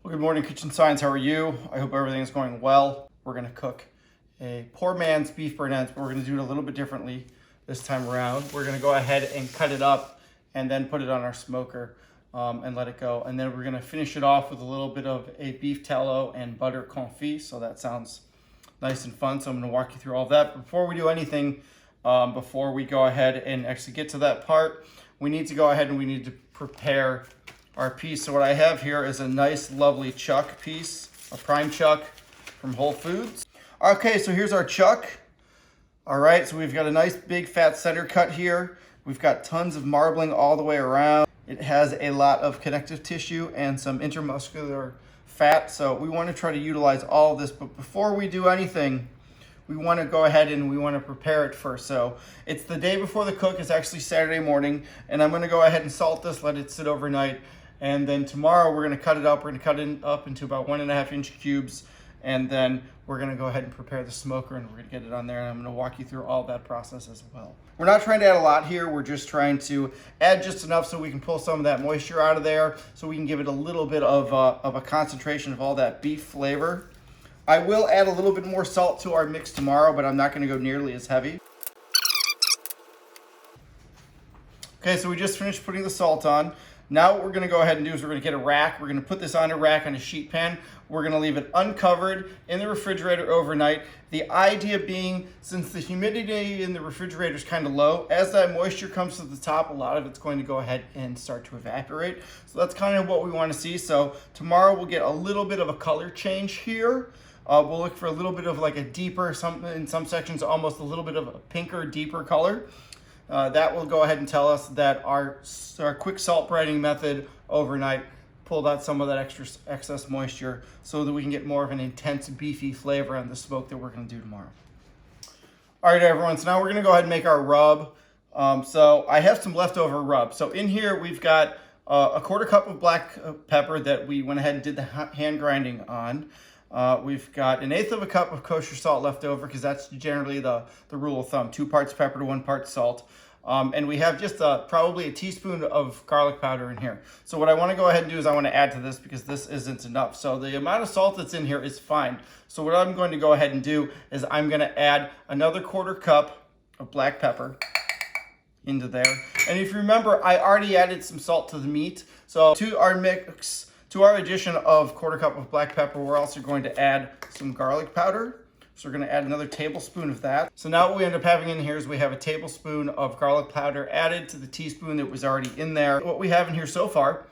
Well, good morning, Kitchen Science. How are you? I hope everything is going well. We're going to cook a poor man's beef burnettes, but we're going to do it a little bit differently this time around. We're going to go ahead and cut it up and then put it on our smoker and let it go. And then we're going to finish it off with a little bit of a beef tallow and butter confit. So that sounds nice and fun. So I'm going to walk you through all that. But before we do anything, before we go ahead and actually get to that part, we need to go ahead and we need to prepare our piece. So what I have here is a nice lovely chuck piece, a prime chuck from Whole Foods. Okay, so here's our chuck. All right, so we've got a nice big fat center cut here. We've got tons of marbling all the way around. It has a lot of connective tissue and some intermuscular fat, so we want to try to utilize all of this. But before we do anything, we want to go ahead and we want to prepare it first. So it's the day before the cook. It's actually Saturday morning, and I'm going to go ahead and salt this, let it sit overnight. And then tomorrow we're going to cut it up. We're going to cut it up into about 1.5 inch cubes. And then we're going to go ahead and prepare the smoker and we're going to get it on there. And I'm going to walk you through all that process as well. We're not trying to add a lot here. We're just trying to add just enough so we can pull some of that moisture out of there, so we can give it a little bit of a concentration of all that beef flavor. I will add a little bit more salt to our mix tomorrow, but I'm not going to go nearly as heavy. Okay, so we just finished putting the salt on. Now what we're going to go ahead and do is we're going to get a rack. We're going to put this on a rack on a sheet pan. We're going to leave it uncovered in the refrigerator overnight. The idea being, since the humidity in the refrigerator is kind of low, as that moisture comes to the top, a lot of it's going to go ahead and start to evaporate. So that's kind of what we want to see. So tomorrow we'll get a little bit of a color change here. We'll look for a little bit of like a deeper, in some sections almost a little bit of a pinker, deeper color. That will go ahead and tell us that our quick salt brining method overnight pulled out some of that excess moisture so that we can get more of an intense beefy flavor on the smoke that we're going to do tomorrow. All right, everyone, so now we're going to go ahead and make our rub. So I have some leftover rub. So in here we've got a 1/4 cup of black pepper that we went ahead and did the hand grinding on. We've got 1/8 cup of kosher salt left over, because that's generally the rule of thumb, 2 parts pepper to 1 part salt. And we have just probably a teaspoon of garlic powder in here. So what I want to go ahead and do is I want to add to this, because this isn't enough. So the amount of salt that's in here is fine. So what I'm going to go ahead and do is I'm going to add another 1/4 cup of black pepper into there. And if you remember, I already added some salt to the meat. So to our mix, to our addition of 1/4 cup of black pepper, we're also going to add some garlic powder. So we're going to add another tablespoon of that. So now what we end up having in here is we have a tablespoon of garlic powder added to the teaspoon that was already in there. What we have in here so far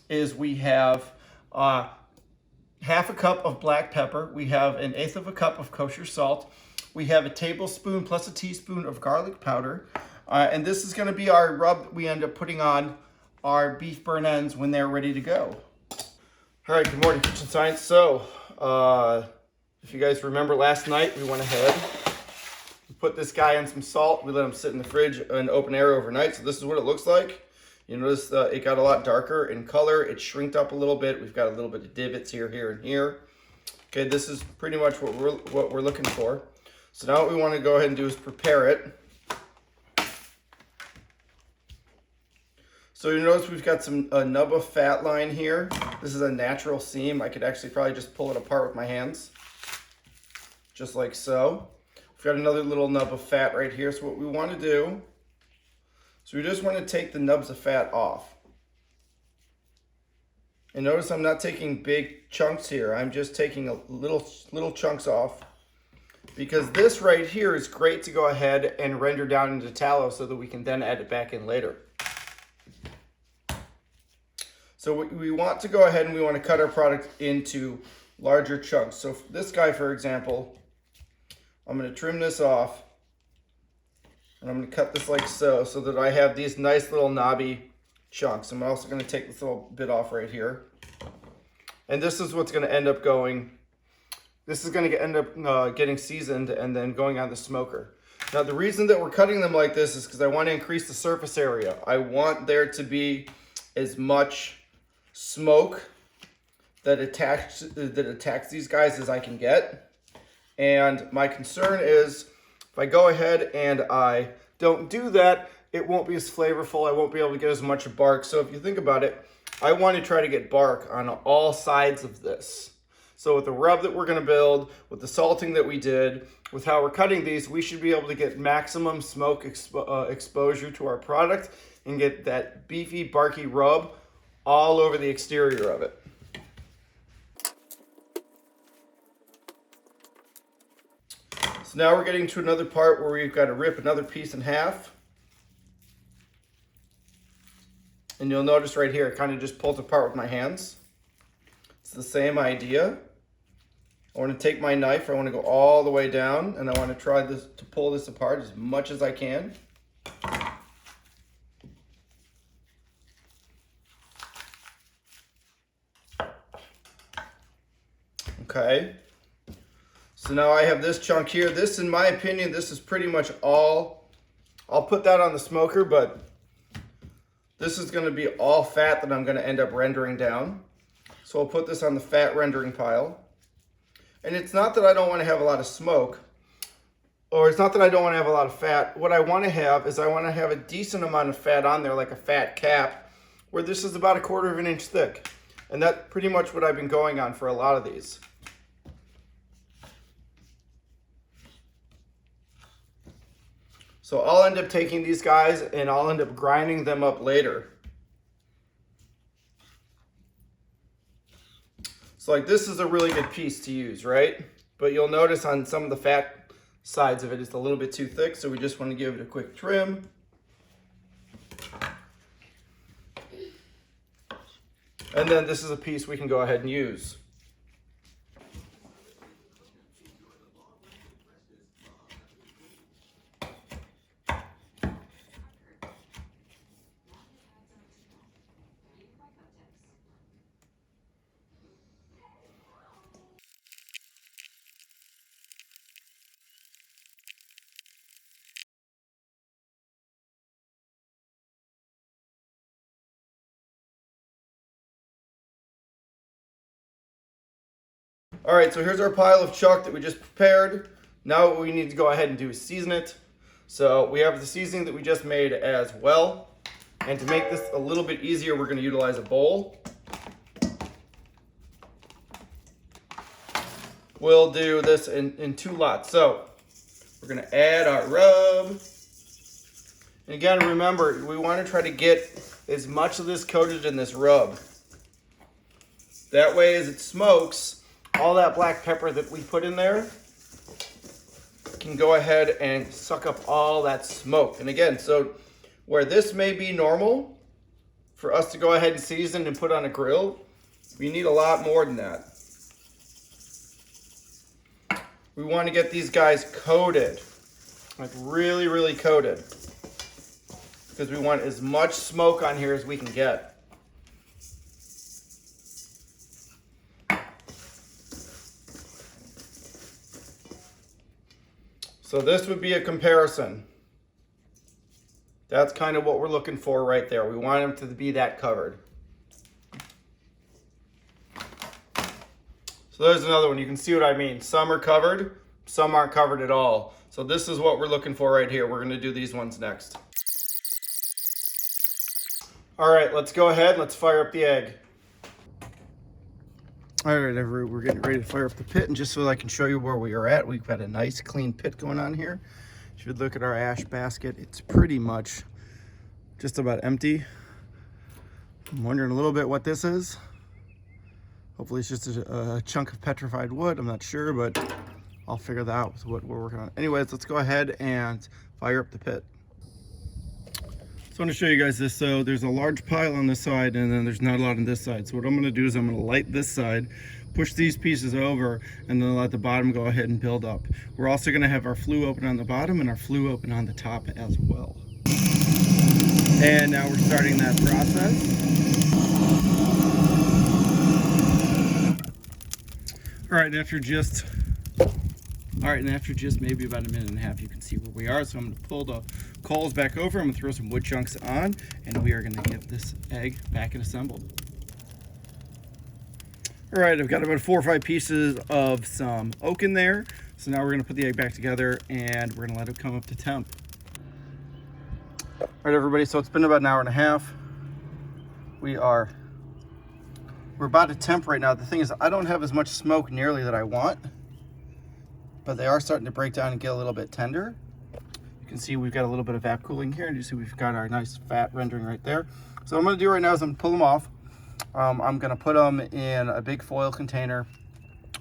is we have 1/2 cup of black pepper. We have 1/8 cup of kosher salt. We have a tablespoon plus a teaspoon of garlic powder. And this is going to be our rub that we end up putting on our beef burn ends when they're ready to go. All right, good morning, Kitchen Science. So, if you guys remember last night, we went ahead, we put this guy in some salt, we let him sit in the fridge in open air overnight. So this is what it looks like. You notice it got a lot darker in color. It shrinked up a little bit. We've got a little bit of divots here, and here. Okay, this is pretty much what we're looking for. So now what we want to go ahead and do is prepare it. So you notice we've got a nub of fat line here. This is a natural seam. I could actually probably just pull it apart with my hands, just like so. We've got another little nub of fat right here. So what we want to do, so we just want to take the nubs of fat off. And notice I'm not taking big chunks here. I'm just taking a little chunks off, because this right here is great to go ahead and render down into tallow so that we can then add it back in later. So we want to go ahead and we want to cut our product into larger chunks. So for this guy, for example, I'm going to trim this off, and I'm going to cut this like so that I have these nice little knobby chunks. I'm also going to take this little bit off right here. And this is what's going to end up going, this is going to end up getting seasoned and then going on the smoker. Now the reason that we're cutting them like this is because I want to increase the surface area. I want there to be as much smoke that attacks these guys as I can get. And my concern is, if I go ahead and I don't do that, it won't be as flavorful. I won't be able to get as much bark. So if you think about it, I want to try to get bark on all sides of this. So with the rub that we're going to build, with the salting that we did, with how we're cutting these, we should be able to get maximum smoke exposure to our product and get that beefy, barky rub all over the exterior of it. So now we're getting to another part where we've got to rip another piece in half. And you'll notice right here, it kind of just pulls apart with my hands. It's the same idea. I want to take my knife, I want to go all the way down, and I want to try to pull this apart as much as I can. Okay. So now I have this chunk here. This, in my opinion, this is pretty much all. I'll put that on the smoker, but this is going to be all fat that I'm going to end up rendering down. So I'll put this on the fat rendering pile. And it's not that I don't want to have a lot of smoke, or it's not that I don't want to have a lot of fat. What I want to have is I want to have a decent amount of fat on there, like a fat cap, where this is about 1/4 of an inch thick. And that's pretty much what I've been going on for a lot of these. So I'll end up taking these guys and I'll end up grinding them up later. So like this is a really good piece to use, right? But you'll notice on some of the fat sides of it, it's a little bit too thick, so we just want to give it a quick trim. And then this is a piece we can go ahead and use. All right, so here's our pile of chuck that we just prepared. Now what we need to go ahead and do is season it. So we have the seasoning that we just made as well. And to make this a little bit easier, we're going to utilize a bowl. We'll do this in 2 lots. So we're going to add our rub. And again, remember, we want to try to get as much of this coated in this rub. That way, as it smokes, all that black pepper that we put in there can go ahead and suck up all that smoke. And again, so where this may be normal for us to go ahead and season and put on a grill, we need a lot more than that. We want to get these guys coated, like really, really coated, because we want as much smoke on here as we can get. So this would be a comparison. That's kind of what we're looking for right there. We want them to be that covered. So there's another one. You can see what I mean. Some are covered, some aren't covered at all. So this is what we're looking for right here. We're going to do these ones next. All right, let's go ahead. Let's fire up the egg. All right, we're getting ready to fire up the pit, and just so I can show you where we are at, we've got a nice clean pit going on here. If you look at our ash basket, it's pretty much just about empty. I'm wondering a little bit what this is. Hopefully it's just a chunk of petrified wood. I'm not sure, but I'll figure that out with what we're working on. Anyways, let's go ahead and fire up the pit. So I'm going to show you guys this. So there's a large pile on this side, and then there's not a lot on this side. So what I'm going to do is I'm going to light this side, push these pieces over, and then let the bottom go ahead and build up. We're also going to have our flue open on the bottom and our flue open on the top as well. And now we're starting that process. All right, and after just maybe about 1.5 minutes, you can see where we are. So I'm going to pull the coals back over. I'm going to throw some wood chunks on, and we are going to get this egg back and assembled. All right, I've got about 4 or 5 pieces of some oak in there. So now we're going to put the egg back together, and we're going to let it come up to temp. All right, everybody, so it's been about 1.5 hours. We are we're about to temp right now. The thing is, I don't have as much smoke nearly that I want, but they are starting to break down and get a little bit tender. You can see we've got a little bit of vap cooling here, and you see we've got our nice fat rendering right there. So what I'm gonna do right now is I'm gonna pull them off. I'm gonna put them in a big foil container.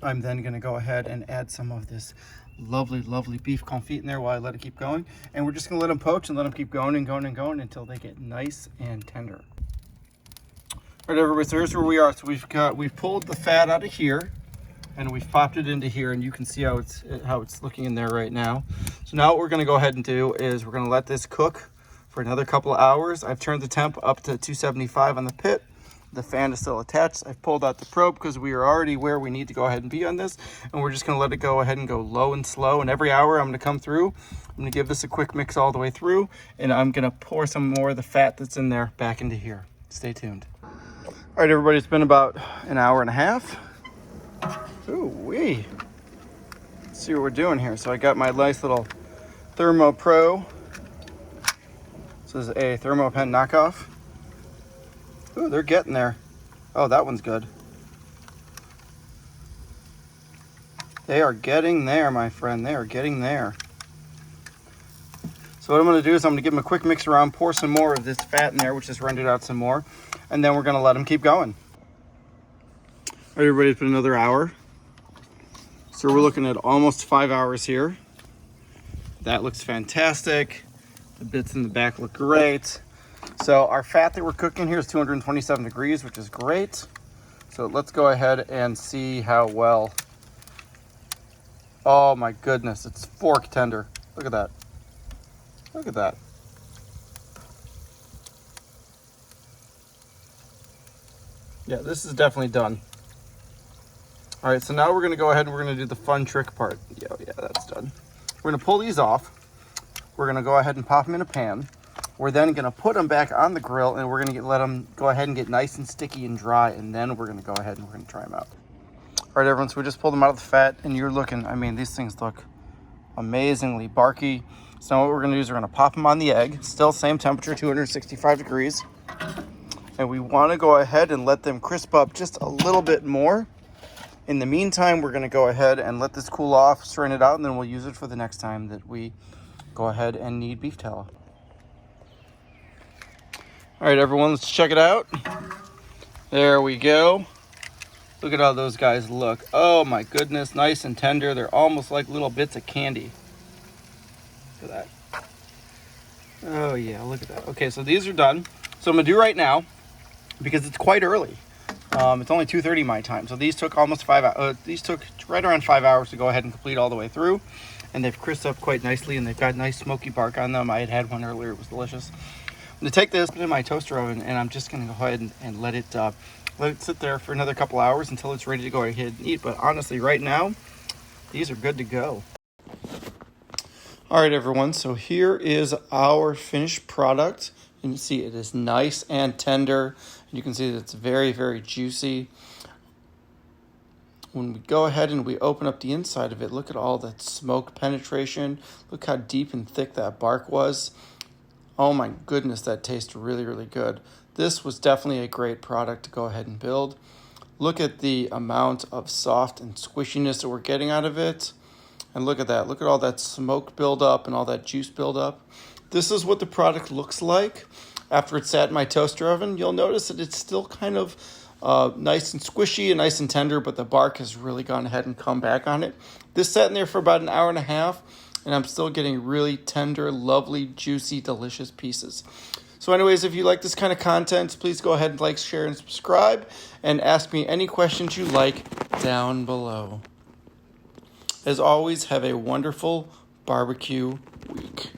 I'm then gonna go ahead and add some of this lovely, lovely beef confit in there while I let it keep going. And we're just gonna let them poach and let them keep going and going and going until they get nice and tender. All right, everybody, so here's where we are. So we've pulled the fat out of here and we've popped it into here, and you can see how it's looking in there right now. So now what we're gonna go ahead and do is we're gonna let this cook for another couple of hours. I've turned the temp up to 275 on the pit. The fan is still attached. I've pulled out the probe because we are already where we need to go ahead and be on this. And we're just gonna let it go ahead and go low and slow. And every hour I'm gonna come through, I'm gonna give this a quick mix all the way through, and I'm gonna pour some more of the fat that's in there back into here. Stay tuned. All right, everybody, it's been about an hour and a half. Ooh-wee. Let's see what we're doing here. So I got my nice little Thermo Pro. This is a Thermo Pen knockoff. Ooh, they're getting there. Oh, that one's good. They are getting there, my friend. They are getting there. So what I'm gonna do is I'm gonna give them a quick mix around, pour some more of this fat in there, which has rendered out some more, and then we're gonna let them keep going. All right, everybody, it's been another hour. So we're looking at almost 5 hours here. That looks fantastic. The bits in the back look great. So our fat that we're cooking here is 227 degrees, which is great. So let's go ahead and see how well. Oh my goodness, it's fork tender. Look at that. Look at that. Yeah, this is definitely done. All right, so now we're gonna go ahead and we're gonna do the fun trick part. Yeah, that's done. We're gonna pull these off. We're gonna go ahead and pop them in a pan. We're then gonna put them back on the grill, and we're gonna let them go ahead and get nice and sticky and dry, and then we're gonna go ahead and we're gonna try them out. All right, everyone, so we just pulled them out of the fat, and you're looking, I mean, these things look amazingly barky. So now what we're gonna do is we're gonna pop them on the egg, still same temperature, 265 degrees. And we wanna go ahead and let them crisp up just a little bit more. In the meantime, we're gonna go ahead and let this cool off, strain it out, and then we'll use it for the next time that we go ahead and need beef tallow. All right, everyone, let's check it out. There we go. Look at how those guys look. Oh my goodness, nice and tender. They're almost like little bits of candy. Look at that. Oh yeah, look at that. Okay, so these are done. So I'm gonna do right now, because it's quite early. It's only 2:30 my time. So these took almost 5 hours. These took right around 5 hours to go ahead and complete all the way through. And they've crisped up quite nicely, and they've got nice smoky bark on them. I had one earlier, it was delicious. I'm gonna take this, put it in my toaster oven, and I'm just gonna go ahead and let it sit there for another couple hours until it's ready to go ahead and eat. But honestly, right now, these are good to go. All right, everyone, so here is our finished product. You can see it is nice and tender. And you can see that it's very, very juicy. When we go ahead and we open up the inside of it, look at all that smoke penetration. Look how deep and thick that bark was. Oh my goodness, that tastes really, really good. This was definitely a great product to go ahead and build. Look at the amount of soft and squishiness that we're getting out of it. And look at that. Look at all that smoke buildup and all that juice buildup. This is what the product looks like after it's sat in my toaster oven. You'll notice that it's still kind of nice and squishy and nice and tender, but the bark has really gone ahead and come back on it. This sat in there for about an hour and a half, and I'm still getting really tender, lovely, juicy, delicious pieces. So anyways, if you like this kind of content, please go ahead and like, share, and subscribe, and ask me any questions you like down below. As always, have a wonderful barbecue week.